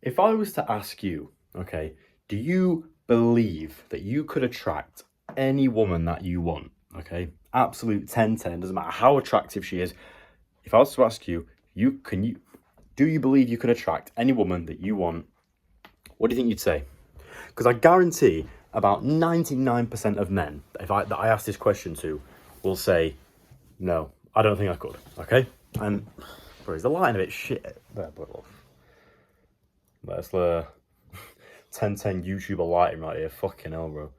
If I was to ask you, okay, do you believe that you could attract any woman that you want? Okay, absolute 10/10, doesn't matter how attractive she is. If I was to ask you, do you believe you could attract any woman that you want? What do you think you'd say? Because I guarantee about 99% of men that I ask this question to will say, no, I don't think I could. Okay, and bro, is the lighting a bit shit there, but that's the 10/10 YouTuber lighting right here. Fucking hell, bro.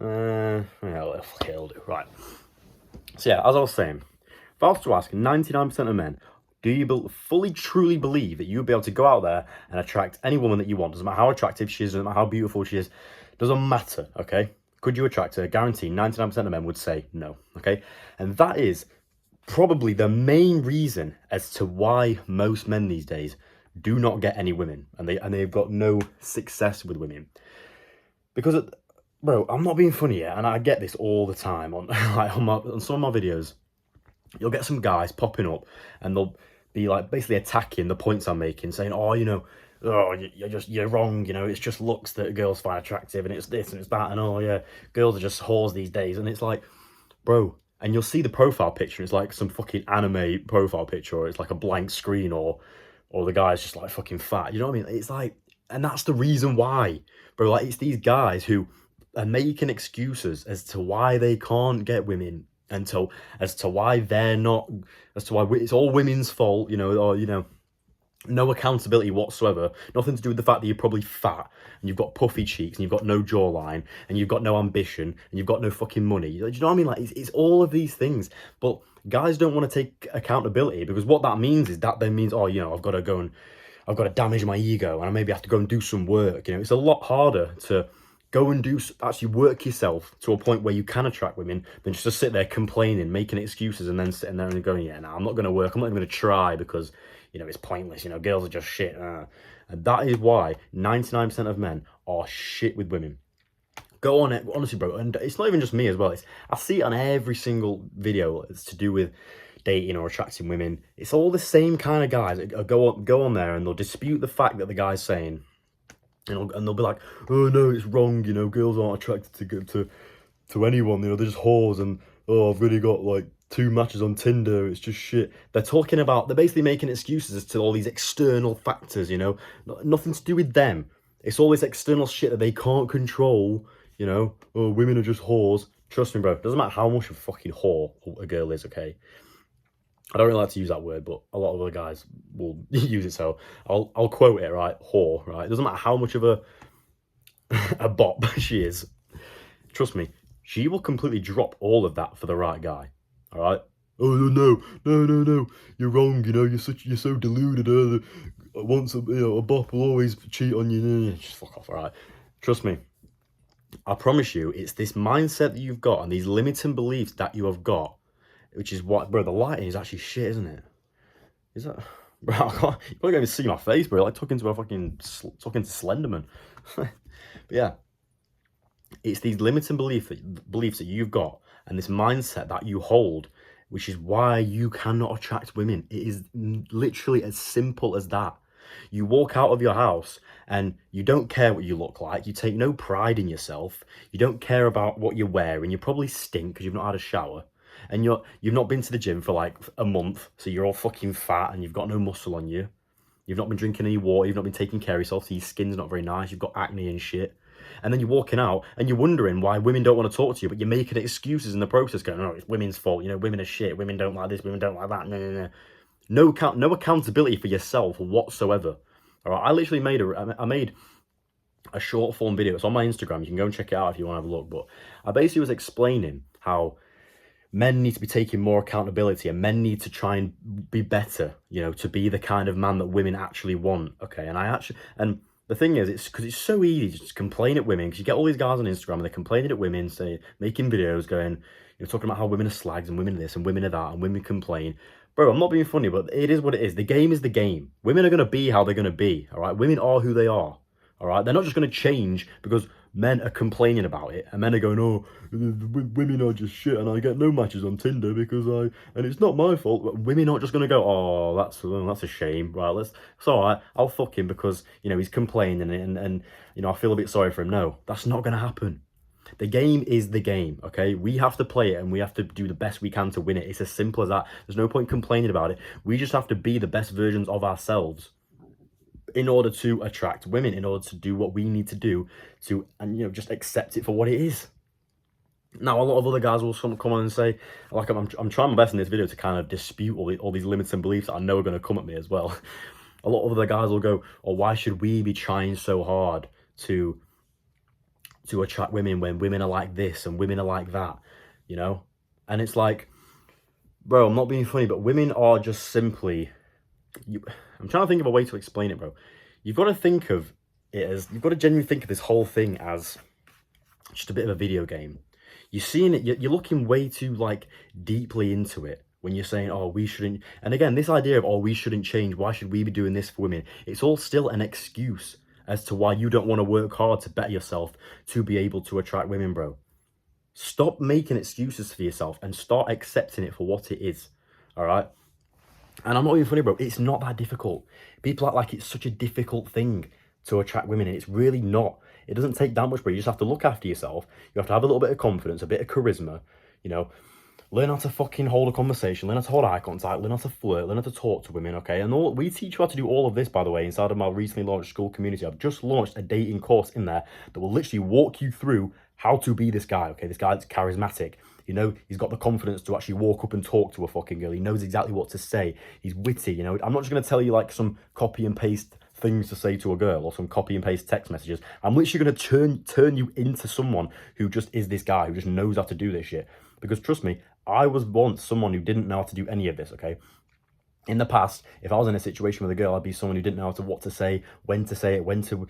Yeah, fuck it, it'll do. Right. So yeah, as I was saying, if I was to ask 99% of men, do you fully, truly believe that you'll be able to go out there and attract any woman that you want? Doesn't matter how attractive she is, doesn't matter how beautiful she is, doesn't matter, okay? Could you attract her? Guarantee 99% of men would say no, okay? And that is probably the main reason as to why most men these days do not get any women, and they've got no success with women. Because, bro, I'm not being funny yet, and I get this all the time on on some of my videos. You'll get some guys popping up, and they'll be like basically attacking the points I'm making, saying, "Oh, you're wrong. It's just looks that girls find attractive, and it's this and it's that, and oh yeah, girls are just whores these days." And it's like, bro. And you'll see the profile picture. It's like some fucking anime profile picture, or it's like a blank screen, or the guy's just like fucking fat. You know what I mean? It's like, and that's the reason why, bro. Like, it's these guys who are making excuses as to why they can't get women, as to why they're not, as to why it's all women's fault. Or no accountability whatsoever. Nothing to do with the fact that you're probably fat and you've got puffy cheeks and you've got no jawline and you've got no ambition and you've got no fucking money. Do you know what I mean? Like, it's all of these things. But guys don't want to take accountability, because what that means is that then means, oh, I've got to damage my ego, and I maybe have to go and do some work. It's a lot harder to go and actually work yourself to a point where you can attract women than just to sit there complaining, making excuses, and then sitting there and going, yeah, no, I'm not going to work. I'm not even going to try because, it's pointless. Girls are just shit. And that is why 99% of men are shit with women. Go on it, honestly, bro. And it's not even just me as well. I see it on every single video. It's to do with dating or attracting women. It's all the same kind of guys that go on there and they'll dispute the fact that the guy's saying, and they'll be like, oh no, it's wrong. Girls aren't attracted to anyone. They're just whores, and oh, I've really got like 2 matches on Tinder. It's just shit. They're basically making excuses as to all these external factors. Nothing to do with them. It's all this external shit that they can't control. Oh, women are just whores. Trust me, bro. It doesn't matter how much of a fucking whore a girl is, okay? I don't really like to use that word, but a lot of other guys will use it, so I'll quote it, right? Whore, right? It doesn't matter how much of a bop she is. Trust me, she will completely drop all of that for the right guy, all right? Oh, no, you're wrong, you're so deluded. Once a bop will always cheat on you. Just fuck off, all right? Trust me. I promise you, it's this mindset that you've got and these limiting beliefs that you have got, which is what, bro, the lighting is actually shit, isn't it? Is that, bro, you can't even see my face, bro. Like talking to Slenderman. But yeah, it's these limiting beliefs that you've got and this mindset that you hold, which is why you cannot attract women. It is literally as simple as that. You walk out of your house and you don't care what you look like. You take no pride in yourself. You don't care about what you're wearing. You probably stink because you've not had a shower. And you've not been to the gym for like a month, so you're all fucking fat and you've got no muscle on you. You've not been drinking any water. You've not been taking care of yourself, so your skin's not very nice. You've got acne and shit. And then you're walking out and you're wondering why women don't want to talk to you, but you're making excuses in the process, going, "No, it's women's fault. Women are shit. Women don't like this. Women don't like that." No. No accountability for yourself whatsoever. All right, I literally made a short form video. It's on my Instagram. You can go and check it out if you want to have a look. But I basically was explaining how men need to be taking more accountability, and men need to try and be better, to be the kind of man that women actually want. Okay, and the thing is, it's because it's so easy to just complain at women, because you get all these guys on Instagram and they're complaining at women, making videos going, talking about how women are slags and women are this and women are that and women complain. Bro, I'm not being funny, but it is what it is. The game is the game. Women are going to be how they're going to be, all right? Women are who they are, all right? They're not just going to change because men are complaining about it, and men are going, "Oh, women are just shit, and I get no matches on Tinder because and it's not my fault." But women aren't just gonna go, "Oh, that's a shame, right? It's all right. I'll fuck him because he's complaining and I feel a bit sorry for him." No, that's not gonna happen. The game is the game, okay? We have to play it and we have to do the best we can to win it. It's as simple as that. There's no point complaining about it. We just have to be the best versions of ourselves in order to attract women, in order to do what we need to do and just accept it for what it is. Now, a lot of other guys will come on and say, like, I'm trying my best in this video to kind of dispute all these limits and beliefs that I know are going to come at me as well. A lot of other guys will go, "Oh, why should we be trying so hard to attract women when women are like this and women are like that?" And it's like, bro, I'm not being funny, but women are just simply I'm trying to think of a way to explain it, bro. You've got to think of it as, you've got to genuinely think of this whole thing as just a bit of a video game. You're seeing it, you're looking way too, like, deeply into it when you're saying, "Oh, we shouldn't," and again, this idea of, "Oh, we shouldn't change, why should we be doing this for women?" It's all still an excuse as to why you don't want to work hard to better yourself to be able to attract women, bro. Stop making excuses for yourself and start accepting it for what it is, all right? And I'm not even funny, bro. It's not that difficult. People act like it's such a difficult thing to attract women, and it's really not. It doesn't take that much, bro. You just have to look after yourself. You have to have a little bit of confidence, a bit of charisma, learn how to fucking hold a conversation, learn how to hold eye contact, learn how to flirt, learn how to talk to women, okay? And we teach you how to do all of this, by the way, inside of my recently launched school community. I've just launched a dating course in there that will literally walk you through how to be this guy, okay? This guy that's charismatic. He's got the confidence to actually walk up and talk to a fucking girl. He knows exactly what to say. He's witty, I'm not just going to tell you, like, some copy and paste things to say to a girl or some copy and paste text messages. I'm literally going to turn you into someone who just is this guy, who just knows how to do this shit. Because trust me, I was once someone who didn't know how to do any of this, okay? In the past, if I was in a situation with a girl, I'd be someone who didn't know what to say it, when to,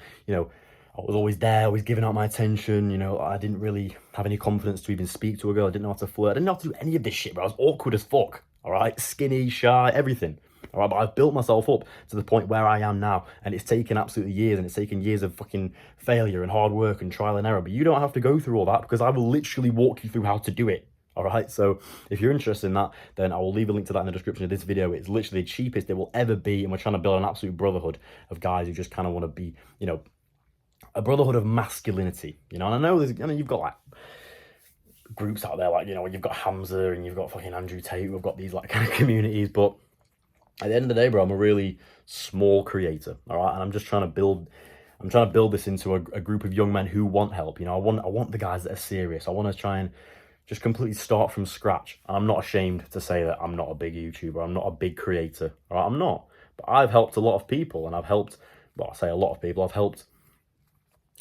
I was always there, always giving out my attention, I didn't really have any confidence to even speak to a girl. I didn't know how to flirt. I didn't know how to do any of this shit, but I was awkward as fuck, all right? Skinny, shy, everything, all right? But I've built myself up to the point where I am now, and it's taken absolutely years, and it's taken years of fucking failure and hard work and trial and error. But you don't have to go through all that, because I will literally walk you through how to do it. All right, so if you're interested in that, then I will leave a link to that in the description of this video. It's literally the cheapest it will ever be, and we're trying to build an absolute brotherhood of guys who just kind of want to be, a brotherhood of masculinity, and I know you've got, like, groups out there, like, you've got Hamza and you've got fucking Andrew Tate, we've got these, like, kind of communities, but at the end of the day, bro, I'm a really small creator, all right, and I'm trying to build this into a group of young men who want help. I want the guys that are serious. I want to try and just completely start from scratch. And I'm not ashamed to say that I'm not a big YouTuber. I'm not a big creator. All right, I'm not. But I've helped a lot of people, and I've helped, well, I say a lot of people. I've helped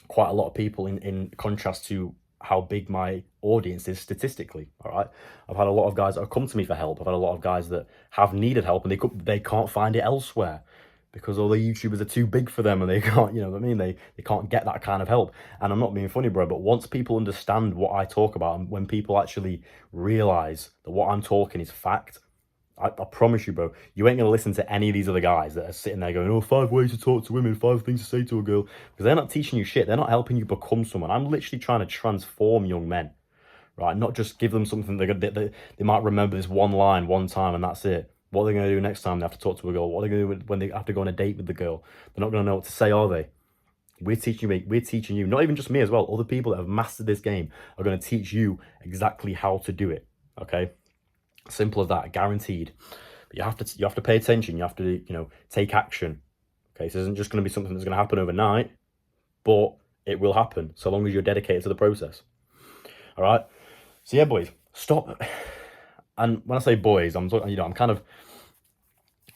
quite a lot of people in contrast to how big my audience is statistically. All right, I've had a lot of guys that have come to me for help. I've had a lot of guys that have needed help, and they can't find it elsewhere, because all the YouTubers are too big for them, and they can't, they can't get that kind of help. And I'm not being funny, bro, but once people understand what I talk about, and when people actually realize that what I'm talking is fact, I promise you, bro, you ain't gonna listen to any of these other guys that are sitting there going, "Oh, 5 ways to talk to women, 5 things to say to a girl," because they're not teaching you shit. They're not helping you become someone. I'm literally trying to transform young men, right? Not just give them something they might remember this one line one time and that's it. What are they going to do next time they have to talk to a girl? What are they going to do when they have to go on a date with the girl? They're not going to know what to say, are they? We're teaching you, not even just me as well. Other people that have mastered this game are going to teach you exactly how to do it, okay? Simple as that, guaranteed. But you have to pay attention. You have to, take action, okay? So this isn't just going to be something that's going to happen overnight, but it will happen so long as you're dedicated to the process, all right? So yeah, boys, stop. And when I say boys, I'm talking,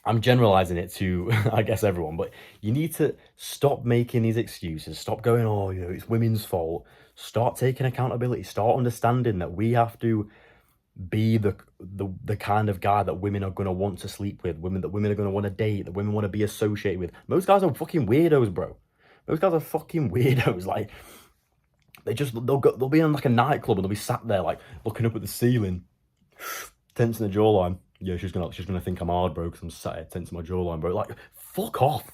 I'm generalizing it to, I guess, everyone, but you need to stop making these excuses. Stop going, "Oh, it's women's fault." Start taking accountability. Start understanding that we have to be the kind of guy that women are going to want to sleep with, that women are going to want to date, that women want to be associated with. Most guys are fucking weirdos, bro. Most guys are fucking weirdos. Like, they'll be in, like, a nightclub, and they'll be sat there, like, looking up at the ceiling, tensing the jawline. Yeah, she's gonna think I'm hard, bro, because I'm sat here tensing my jawline, bro. Like, fuck off.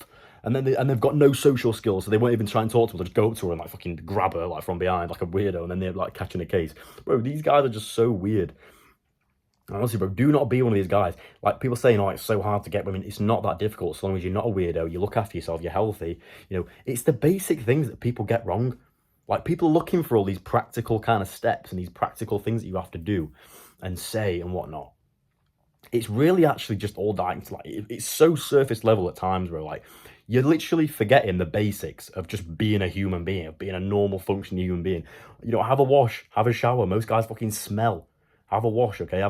And then they've got no social skills, so they won't even try and talk to her. They'll just go up to her and like fucking grab her like from behind, like a weirdo, and then they're like catching a case. Bro, these guys are just so weird. Honestly, bro, do not be one of these guys. Like people saying, oh, it's so hard to get women. It's not that difficult so long as you're not a weirdo, you look after yourself, you're healthy. You know, it's the basic things that people get wrong. Like people are looking for all these practical kind of steps and these practical things that you have to do and say and whatnot. It's really actually just all dying to like, it's so surface level at times, bro. Like you're literally forgetting the basics of just being a human being, of being a normal functioning human being. You know, have a wash, have a shower. Most guys fucking smell. Have a wash, okay?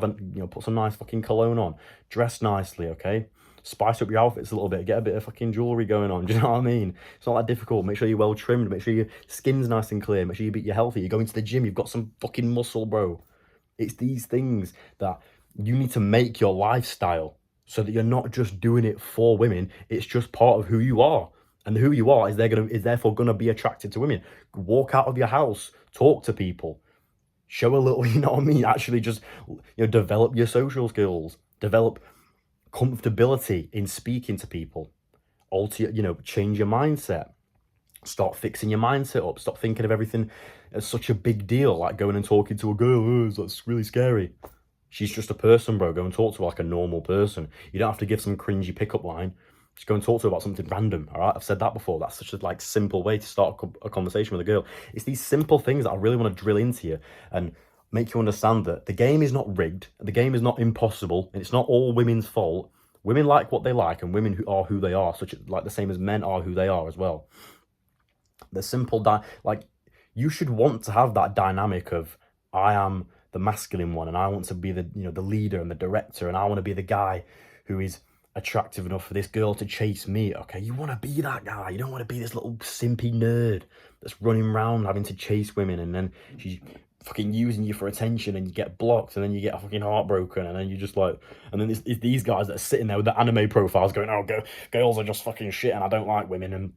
Put some nice fucking cologne on. Dress nicely, okay? Spice up your outfits a little bit. Get a bit of fucking jewelry going on. Do you know what I mean? It's not that difficult. Make sure you're well trimmed. Make sure your skin's nice and clear. Make sure you're healthy. You're going to the gym. You've got some fucking muscle, bro. It's these things that you need to make your lifestyle so that you're not just doing it for women. It's just part of who you are. And who you are is therefore gonna be attracted to women. Walk out of your house. Talk to people. Show a little, you know what I mean? Actually just, develop your social skills. Develop comfortability in speaking to people. Change your mindset. Start fixing your mindset up. Stop thinking of everything as such a big deal, like going and talking to a girl. Oh, that's really scary. She's just a person, bro. Go and talk to her like a normal person. You don't have to give some cringy pickup line. Just go and talk to her about something random, all right? I've said that before. That's such a simple way to start a conversation with a girl. It's these simple things that I really want to drill into you and make you understand that the game is not rigged, the game is not impossible, and it's not all women's fault. Women like what they like, and women who are who they are, like the same as men are who they are as well. The simple, you should want to have that dynamic of, I am the masculine one, and I want to be the leader and the director, and I want to be the guy who is attractive enough for this girl to chase me. Okay, you want to be that guy. You don't want to be this little simpy nerd that's running around having to chase women, and then she's fucking using you for attention, and you get blocked, and then you get fucking heartbroken, and then you just like, and then it's these guys that are sitting there with the anime profiles going, oh, girls are just fucking shit, and I don't like women, and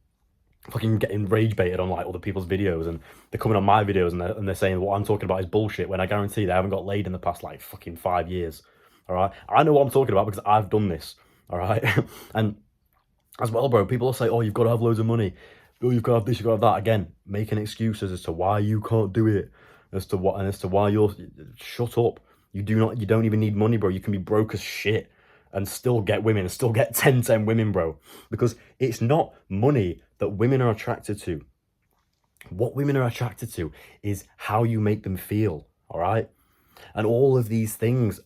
fucking getting rage baited on like other people's videos, and they're coming on my videos and they're saying what I'm talking about is bullshit, when I guarantee they haven't got laid in the past like fucking 5 years. All right, I know what I'm talking about because I've done this. All right. And as well, bro, people will say, oh, you've got to have loads of money, oh, you've got to have this, you've got to have that. Again, making excuses as to why you can't do it, as to why you're, shut up. You don't even need money, bro. You can be broke as shit and still get women, and still get 10 women, bro. Because it's not money that women are attracted to. What women are attracted to is how you make them feel, all right? And all of these things,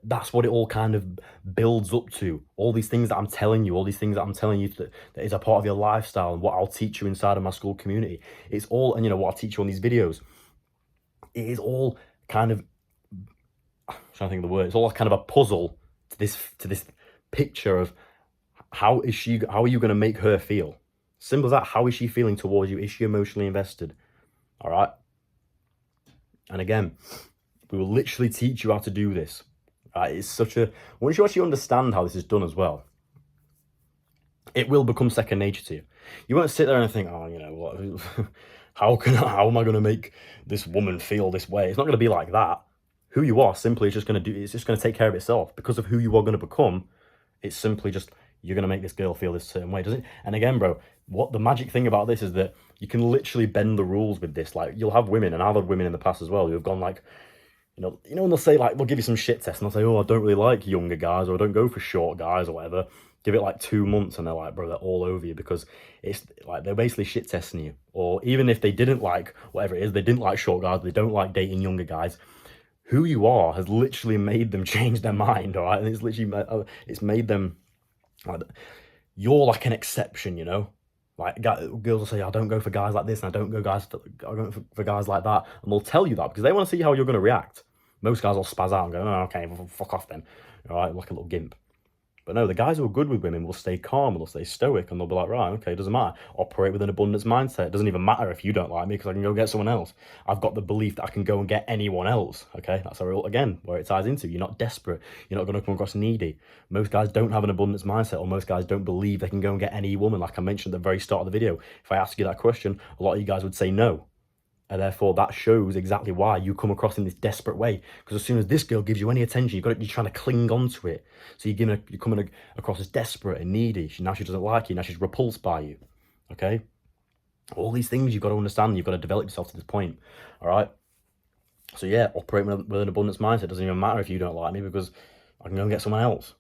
that's what it all kind of builds up to. All these things that I'm telling you, that is a part of your lifestyle, and what I'll teach you inside of my school community. It's all, and what I teach you on these videos, it is all kind of, I'm trying to think of the word, it's all kind of a puzzle to this picture of how are you going to make her feel? Simple as that. How is she feeling towards you? Is she emotionally invested? All right. And again, we will literally teach you how to do this. Right? It's once you actually understand how this is done as well, it will become second nature to you. You won't sit there and think, oh, what? How am I going to make this woman feel this way? It's not going to be like that. Who you are simply is just going to take care of itself because of who you are going to become. It's simply just, you're going to make this girl feel this certain way, doesn't it? And again, bro, what the magic thing about this is that you can literally bend the rules with this. Like, you'll have women, and I've had women in the past as well, who have gone like, when they'll say, like, they'll give you some shit test, and they'll say, oh, I don't really like younger guys, or I don't go for short guys, or whatever. Give it like 2 months, and they're like, bro, they're all over you, because it's like they're basically shit testing you. Or even if they didn't like whatever it is, they didn't like short guys, they don't like dating younger guys, who you are has literally made them change their mind, all right? And it's literally, it's made them, like, you're like an exception, Like, girls will say, I don't go for guys like this, and I don't go for guys like that. And they'll tell you that because they want to see how you're going to react. Most guys will spaz out and go, oh, okay, fuck off then. All right, like a little gimp. But no, the guys who are good with women will stay calm, and they'll stay stoic, and they'll be like, right, okay, it doesn't matter. Operate with an abundance mindset. It doesn't even matter if you don't like me, because I can go get someone else. I've got the belief that I can go and get anyone else, okay? That's where it ties into. You're not desperate. You're not going to come across needy. Most guys don't have an abundance mindset, or most guys don't believe they can go and get any woman. Like I mentioned at the very start of the video, if I ask you that question, a lot of you guys would say no. And therefore, that shows exactly why you come across in this desperate way. Because as soon as this girl gives you any attention, you're trying to cling on to it. So you're coming across as desperate and needy. Now she doesn't like you. Now she's repulsed by you. Okay? All these things you've got to understand. You've got to develop yourself to this point. All right? So yeah, operate with an abundance mindset. It doesn't even matter if you don't like me, because I can go and get someone else.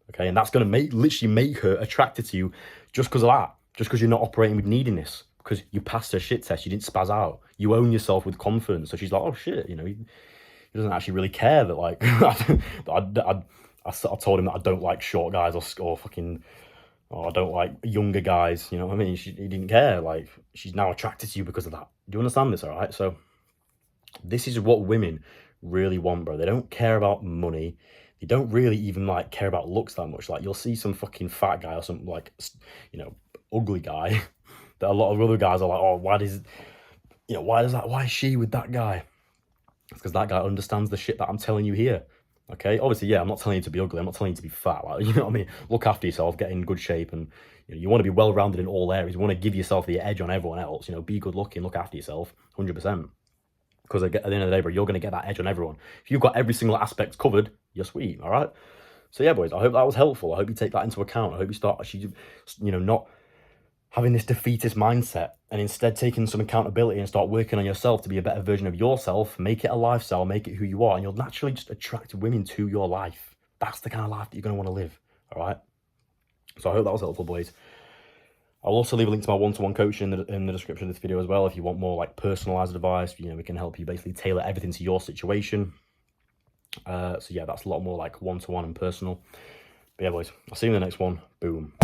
Okay? And that's going to literally make her attracted to you just because of that. Just because you're not operating with neediness. Because you passed her shit test, you didn't spaz out. You own yourself with confidence. So she's like, oh shit, you know, he doesn't actually really care that, like, I told him that I don't like short guys or fucking, or I don't like younger guys, you know what I mean? He didn't care. Like, she's now attracted to you because of that. Do you understand this, all right? So this is what women really want, bro. They don't care about money. They don't really even, like, care about looks that much. Like, you'll see some fucking fat guy or some, like, you know, ugly guy that a lot of other guys are like, oh, why is she with that guy? It's because that guy understands the shit that I'm telling you here. Okay, obviously, yeah, I'm not telling you to be ugly. I'm not telling you to be fat. Like, you know what I mean? Look after yourself, get in good shape, and you want to be well-rounded in all areas. You want to give yourself the edge on everyone else. You know, be good-looking, look after yourself, 100%. Because at the end of the day, bro, you're going to get that edge on everyone. If you've got every single aspect covered, you're sweet. All right. So yeah, boys, I hope that was helpful. I hope you take that into account. I hope you start actually, you know, not having this defeatist mindset, and instead taking some accountability and start working on yourself to be a better version of yourself. Make it a lifestyle, make it who you are, and you'll naturally just attract women to your life. That's the kind of life that you're going to want to live, all right? So I hope that was helpful, boys. I'll also leave a link to my one-to-one coaching in the description of this video as well. If you want more like personalized advice, you know, we can help you basically tailor everything to your situation. So yeah, that's a lot more like one-to-one and personal. But yeah, boys, I'll see you in the next one. Boom.